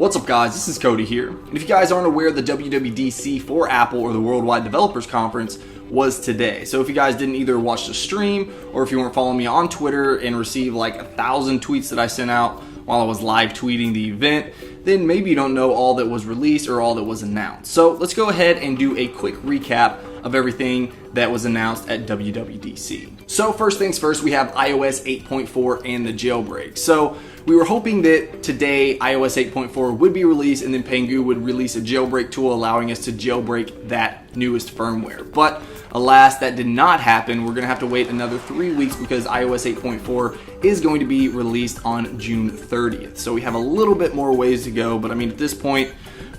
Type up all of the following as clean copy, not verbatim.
What's up guys, this is Cody here. And if you guys aren't aware, the WWDC for Apple, or the Worldwide Developers Conference, was today. So if you guys didn't either watch the stream or if you weren't following me on Twitter and received like 1,000 tweets that I sent out while I was live tweeting the event, then maybe you don't know all that was released or all that was announced. So let's go ahead and do a quick recap of everything that was announced at WWDC. So first things first, we have iOS 8.4 and the jailbreak. So we were hoping that today iOS 8.4 would be released and then Pengu would release a jailbreak tool allowing us to jailbreak that newest firmware. But alas, that did not happen. We're gonna have to wait another 3 weeks because iOS 8.4 is going to be released on June 30th. So we have a little bit more ways to go, but I mean, at this point,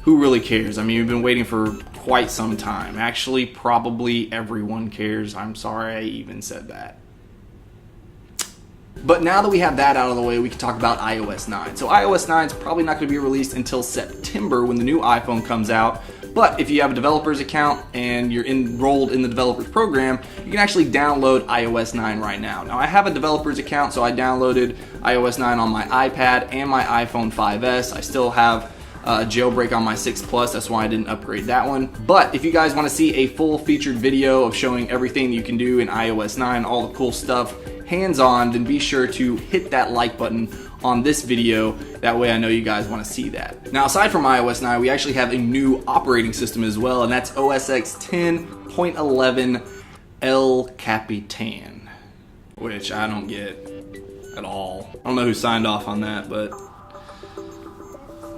who really cares? I mean, we've been waiting for quite some time. Actually, probably everyone cares. I'm sorry I even said that. But now that we have that out of the way, we can talk about iOS 9. So iOS 9 is probably not going to be released until September when the new iPhone comes out. But if you have a developer's account and you're enrolled in the developer's program, you can actually download iOS 9 right now. Now I have a developer's account, so I downloaded iOS 9 on my iPad and my iPhone 5S. I still have a jailbreak on my 6 Plus, that's why I didn't upgrade that one. But if you guys want to see a full featured video of showing everything you can do in iOS 9, all the cool stuff, hands-on, then be sure to hit that like button on this video. That way I know you guys want to see that. Now aside from iOS 9, we actually have a new operating system as well, and that's OS X 10.11 El Capitan, which I don't get at all. I don't know who signed off on that, but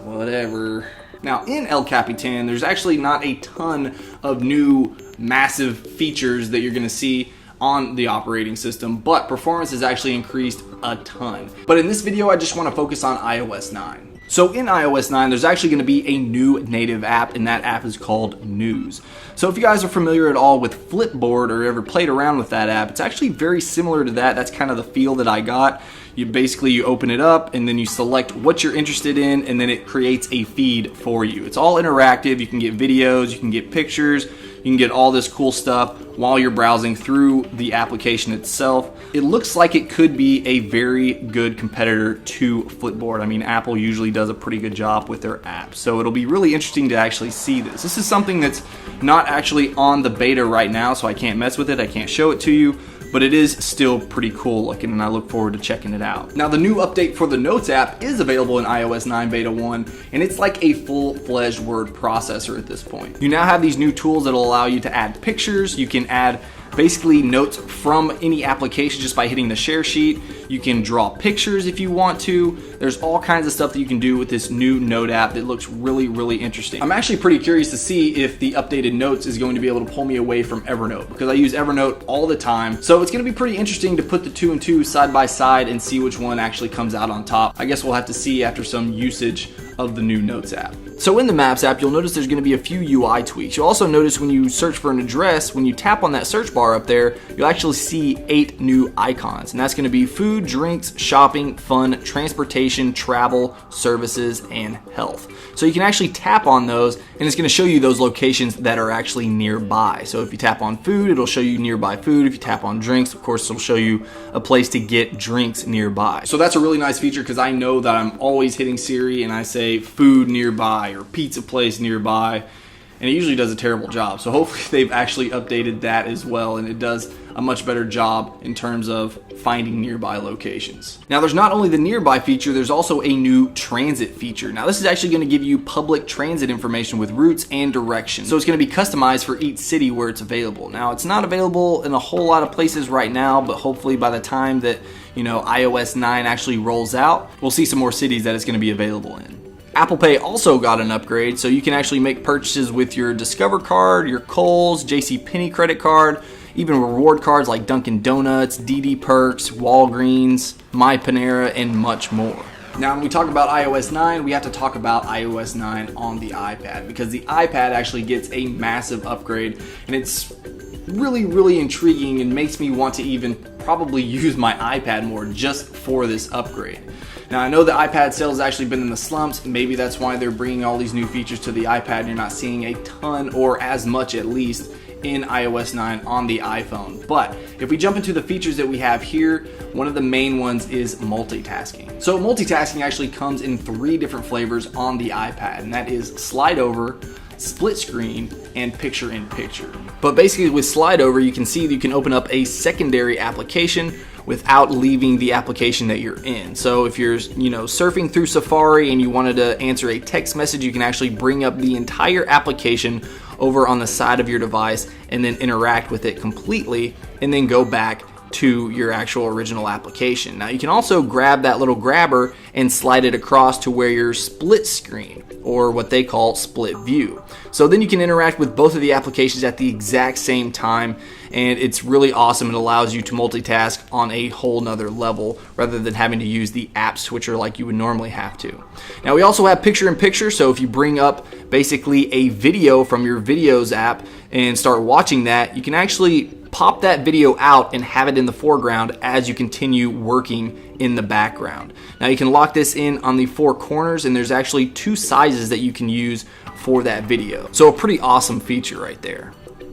whatever. Now in El Capitan, there's actually not a ton of new massive features that you're going to see on the operating system, but performance has actually increased a ton. But in this video, I just want to focus on iOS 9. So in iOS 9, there's actually going to be a new native app, and that app is called News. So if you guys are familiar at all with Flipboard or ever played around with that app, it's actually very similar to that. That's kind of the feel that I got. You open it up and then you select what you're interested in, and then it creates a feed for you. It's all interactive. You can get videos, you can get pictures, you can get all this cool stuff while you're browsing through the application itself. It looks like it could be a very good competitor to Flipboard. I mean, Apple usually does a pretty good job with their apps, so it'll be really interesting to actually see this. This is something that's not actually on the beta right now, so I can't mess with it, I can't show it to you, but it is still pretty cool looking, and I look forward to checking it out. Now, the new update for the Notes app is available in iOS 9 Beta 1, and it's like a full-fledged word processor at this point. You now have these new tools that will allow you to add pictures. You can add basically notes from any application just by hitting the share sheet. You can draw pictures if you want to. There's all kinds of stuff that you can do with this new Note app that looks really, really interesting. I'm actually pretty curious to see if the updated Notes is going to be able to pull me away from Evernote, because I use Evernote all the time. So it's going to be pretty interesting to put the two and two side by side and see which one actually comes out on top. I guess we'll have to see after some usage of the new Notes app. So in the Maps app, you'll notice there's going to be a few UI tweaks. You'll also notice when you search for an address, when you tap on that search bar up there, you'll actually see 8 new icons. And that's going to be food, drinks, shopping, fun, transportation, travel, services, and health. So you can actually tap on those, and it's going to show you those locations that are actually nearby. So if you tap on food, it'll show you nearby food. If you tap on drinks, of course, it'll show you a place to get drinks nearby. So that's a really nice feature, because I know that I'm always hitting Siri and I say food nearby or pizza place nearby, and it usually does a terrible job. So hopefully they've actually updated that as well, and it does a much better job in terms of finding nearby locations. Now there's not only the nearby feature, there's also a new transit feature. Now this is actually going to give you public transit information with routes and directions. So it's going to be customized for each city where it's available. Now it's not available in a whole lot of places right now, but hopefully by the time that iOS 9 actually rolls out, we'll see some more cities that it's going to be available in. Apple Pay also got an upgrade, so you can actually make purchases with your Discover card, your Kohl's, JCPenney credit card, even reward cards like Dunkin' Donuts, DD Perks, Walgreens, My Panera, and much more. Now, when we talk about iOS 9, we have to talk about iOS 9 on the iPad, because the iPad actually gets a massive upgrade, and it's really, really intriguing and makes me want to even probably use my iPad more just for this upgrade. Now, I know the iPad sales has actually been in the slumps. Maybe that's why they're bringing all these new features to the iPad. You're not seeing a ton, or as much at least, in iOS 9 on the iPhone. But if we jump into the features that we have here, one of the main ones is multitasking. So multitasking actually comes in 3 different flavors on the iPad, and that is slide over, split screen, and picture in picture. But basically with slide over, you can see that you can open up a secondary application without leaving the application that you're in. So if you're, surfing through Safari and you wanted to answer a text message, you can actually bring up the entire application over on the side of your device and then interact with it completely and then go back to your actual original application. Now you can also grab that little grabber and slide it across to where you're split screen, or what they call split view. So then you can interact with both of the applications at the exact same time, and it's really awesome. It allows you to multitask on a whole nother level rather than having to use the app switcher like you would normally have to. Now we also have picture in picture, so if you bring up basically a video from your videos app and start watching that, you can actually pop that video out and have it in the foreground as you continue working in the background. Now you can lock this in on the 4 corners, and there's actually 2 sizes that you can use for that video. So a pretty awesome feature right there.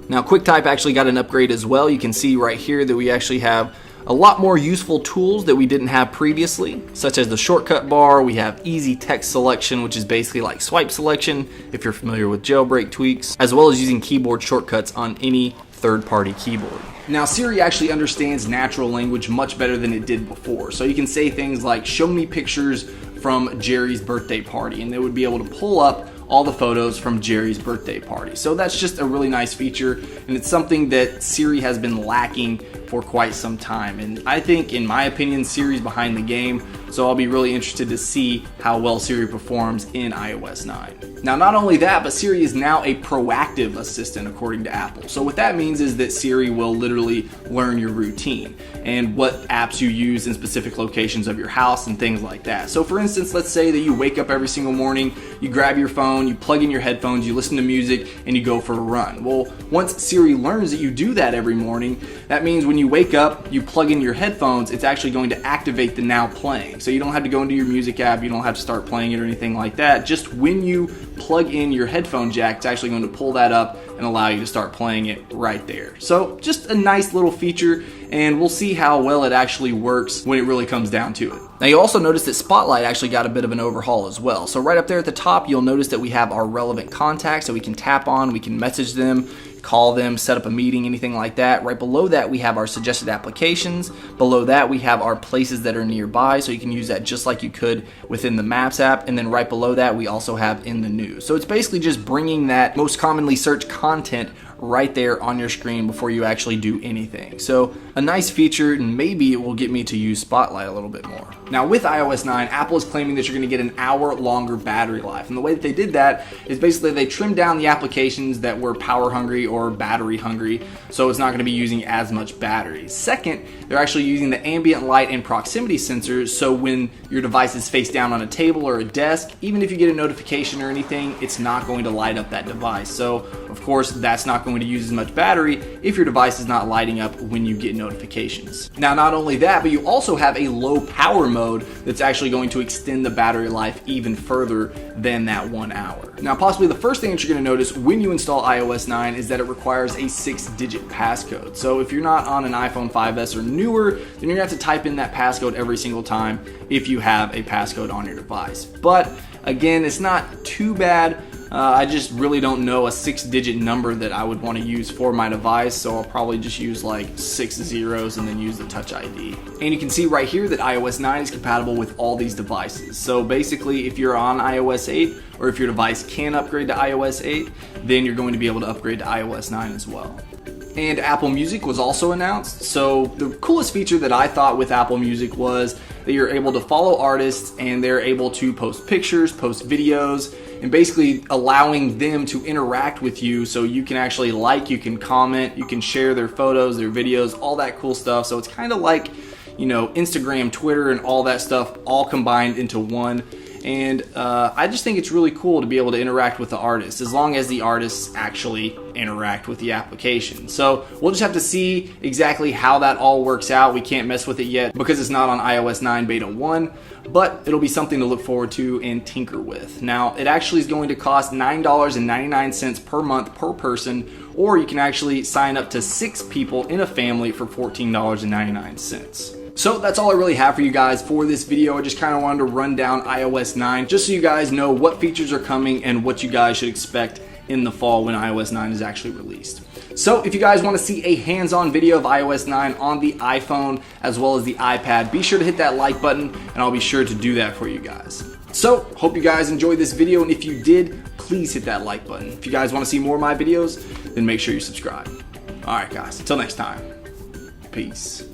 Now QuickType actually got an upgrade as well. You can see right here that we actually have a lot more useful tools that we didn't have previously, such as the shortcut bar. We have easy text selection, which is basically like swipe selection if you're familiar with jailbreak tweaks, as well as using keyboard shortcuts on any third-party keyboard. Now Siri actually understands natural language much better than it did before. So you can say things like, show me pictures from Jerry's birthday party, and they would be able to pull up all the photos from Jerry's birthday party. So that's just a really nice feature, and it's something that Siri has been lacking for quite some time. And I think, in my opinion, Siri's behind the game, so I'll be really interested to see how well Siri performs in iOS 9. Now, not only that, but Siri is now a proactive assistant according to Apple. So what that means is that Siri will literally learn your routine and what apps you use in specific locations of your house and things like that. So for instance, let's say that you wake up every single morning, you grab your phone, you plug in your headphones, you listen to music, and you go for a run. Well, once Siri learns that you do that every morning, that means when you wake up, you plug in your headphones, it's actually going to activate the now playing. So you don't have to go into your music app, you don't have to start playing it or anything like that. Just when you plug in your headphone jack, it's actually going to pull that up and allow you to start playing it right there. So just a nice little feature, and we'll see how well it actually works when it really comes down to it. Now you also notice that Spotlight actually got a bit of an overhaul as well. So right up there at the top, you'll notice that we have our relevant contacts that we can tap on, we can message them, call them, set up a meeting, anything like that. Right below that, we have our suggested applications. Below that, we have our places that are nearby, so you can use that just like you could within the Maps app. And then right below that, we also have in the news. So it's basically just bringing that most commonly searched content right there on your screen before you actually do anything. So a nice feature, and maybe it will get me to use Spotlight a little bit more. Now with iOS 9, Apple is claiming that you're going to get an hour longer battery life. And the way that they did that is basically they trimmed down the applications that were power hungry or battery hungry, so it's not going to be using as much battery. Second, they're actually using the ambient light and proximity sensors, so when your device is face down on a table or a desk, even if you get a notification or anything, it's not going to light up that device. So of course, that's not going to use as much battery if your device is not lighting up when you get notifications. Now, not only that, but you also have a low power mode that's actually going to extend the battery life even further than that 1 hour. Now, possibly the first thing that you're going to notice when you install iOS 9 is that it requires a 6-digit passcode. So if you're not on an iPhone 5S or newer, then you're going to have to type in that passcode every single time if you have a passcode on your device. But again, it's not too bad. I just really don't know a 6-digit number that I would want to use for my device, so I'll probably just use like 6 zeros and then use the Touch ID. And you can see right here that iOS 9 is compatible with all these devices. So basically, if you're on iOS 8, or if your device can upgrade to iOS 8, then you're going to be able to upgrade to iOS 9 as well. And Apple Music was also announced. So the coolest feature that I thought with Apple Music was that you're able to follow artists and they're able to post pictures, post videos, and basically allowing them to interact with you, so you can actually like, you can comment, you can share their photos, their videos, all that cool stuff. So it's kind of like, Instagram, Twitter, and all that stuff all combined into one. And I just think it's really cool to be able to interact with the artists, as long as the artists actually interact with the application. So we'll just have to see exactly how that all works out. We can't mess with it yet because it's not on iOS 9 Beta 1, but it'll be something to look forward to and tinker with. Now, it actually is going to cost $9.99 per month per person, or you can actually sign up to 6 people in a family for $14.99. So that's all I really have for you guys for this video. I just kind of wanted to run down iOS 9 just so you guys know what features are coming and what you guys should expect in the fall when iOS 9 is actually released. So if you guys want to see a hands-on video of iOS 9 on the iPhone as well as the iPad, be sure to hit that like button and I'll be sure to do that for you guys. So hope you guys enjoyed this video, and if you did, please hit that like button. If you guys want to see more of my videos, then make sure you subscribe. Alright guys, until next time, peace.